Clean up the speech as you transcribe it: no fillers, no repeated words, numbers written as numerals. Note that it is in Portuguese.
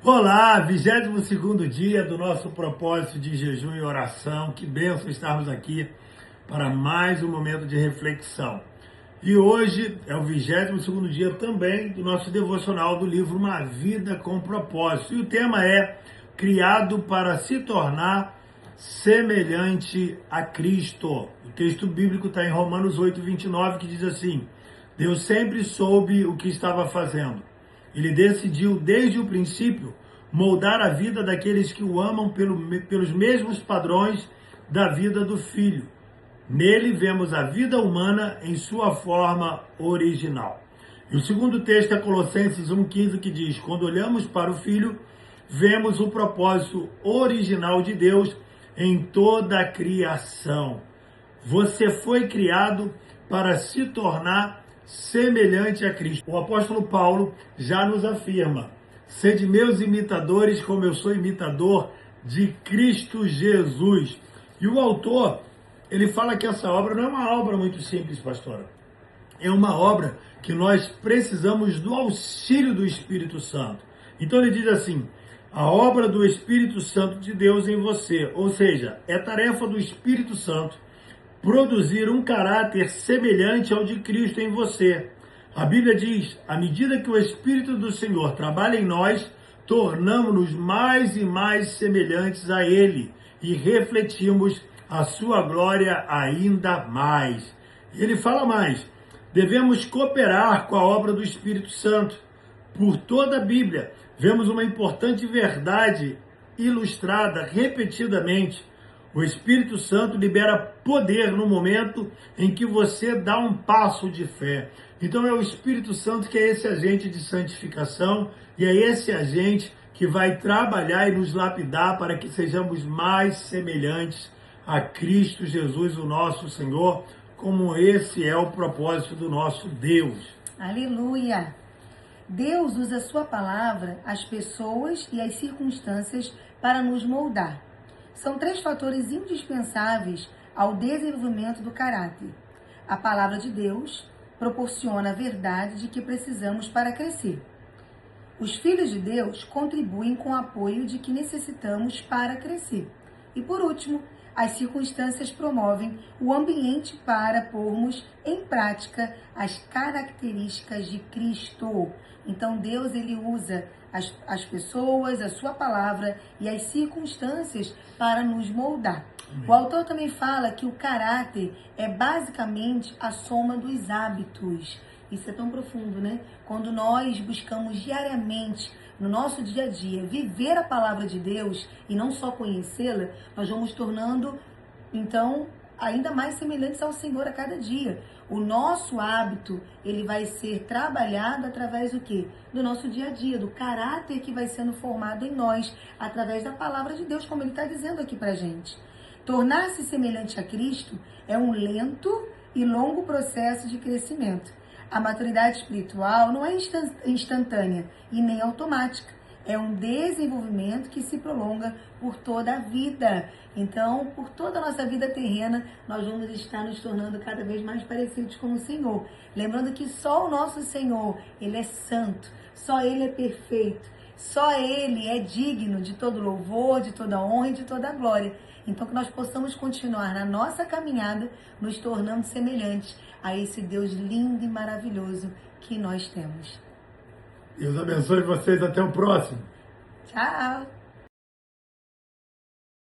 Olá, 22º dia do nosso propósito de jejum e oração. Que bênção estarmos aqui para mais um momento de reflexão. E hoje é o 22º dia também do nosso devocional do livro Uma Vida com Propósito. E o tema é Criado para se tornar semelhante a Cristo. O texto bíblico está em Romanos 8:29, que diz assim: Deus sempre soube o que estava fazendo. Ele decidiu desde o princípio moldar a vida daqueles que o amam pelos mesmos padrões da vida do Filho. Nele vemos a vida humana em sua forma original. E o segundo texto é Colossenses 1:15, que diz: quando olhamos para o Filho, vemos o propósito original de Deus em toda a criação. Você foi criado para se tornar semelhante a Cristo. O apóstolo Paulo já nos afirma: sede meus imitadores, como eu sou imitador de Cristo Jesus. E o autor, ele fala que essa obra não é uma obra muito simples, pastora. É uma obra que nós precisamos do auxílio do Espírito Santo. Então ele diz assim: a obra do Espírito Santo de Deus em você. Ou seja, é tarefa do Espírito Santo produzir um caráter semelhante ao de Cristo em você. A Bíblia diz: à medida que o Espírito do Senhor trabalha em nós, tornamos-nos mais e mais semelhantes a Ele e refletimos a sua glória ainda mais. Ele fala mais: devemos cooperar com a obra do Espírito Santo. Por toda a Bíblia, vemos uma importante verdade ilustrada repetidamente. O Espírito Santo libera poder no momento em que você dá um passo de fé. Então é o Espírito Santo que é esse agente de santificação e é esse agente que vai trabalhar e nos lapidar para que sejamos mais semelhantes a Cristo Jesus, o nosso Senhor, como esse é o propósito do nosso Deus. Aleluia! Deus usa a sua palavra, as pessoas e as circunstâncias para nos moldar. São 3 fatores indispensáveis ao desenvolvimento do caráter. A palavra de Deus proporciona a verdade de que precisamos para crescer. Os filhos de Deus contribuem com o apoio de que necessitamos para crescer. E por último, as circunstâncias promovem o ambiente para pormos em prática as características de Cristo. Então Deus ele usa as pessoas, a sua palavra e as circunstâncias para nos moldar. O autor também fala que o caráter é basicamente a soma dos hábitos. Isso é tão profundo, né? Quando nós buscamos diariamente, no nosso dia a dia, viver a palavra de Deus e não só conhecê-la, nós vamos tornando, então, ainda mais semelhantes ao Senhor a cada dia. O nosso hábito, ele vai ser trabalhado através do quê? Do nosso dia a dia, do caráter que vai sendo formado em nós, através da palavra de Deus, como ele está dizendo aqui pra gente. Tornar-se semelhante a Cristo é um lento e longo processo de crescimento. A maturidade espiritual não é instantânea e nem automática. É um desenvolvimento que se prolonga por toda a vida. Então, por toda a nossa vida terrena, nós vamos estar nos tornando cada vez mais parecidos com o Senhor. Lembrando que só o nosso Senhor, Ele é santo, só Ele é perfeito, só Ele é digno de todo louvor, de toda honra e de toda glória. Então, que nós possamos continuar na nossa caminhada, nos tornando semelhantes a esse Deus lindo e maravilhoso que nós temos. Deus abençoe vocês. Até o próximo. Tchau!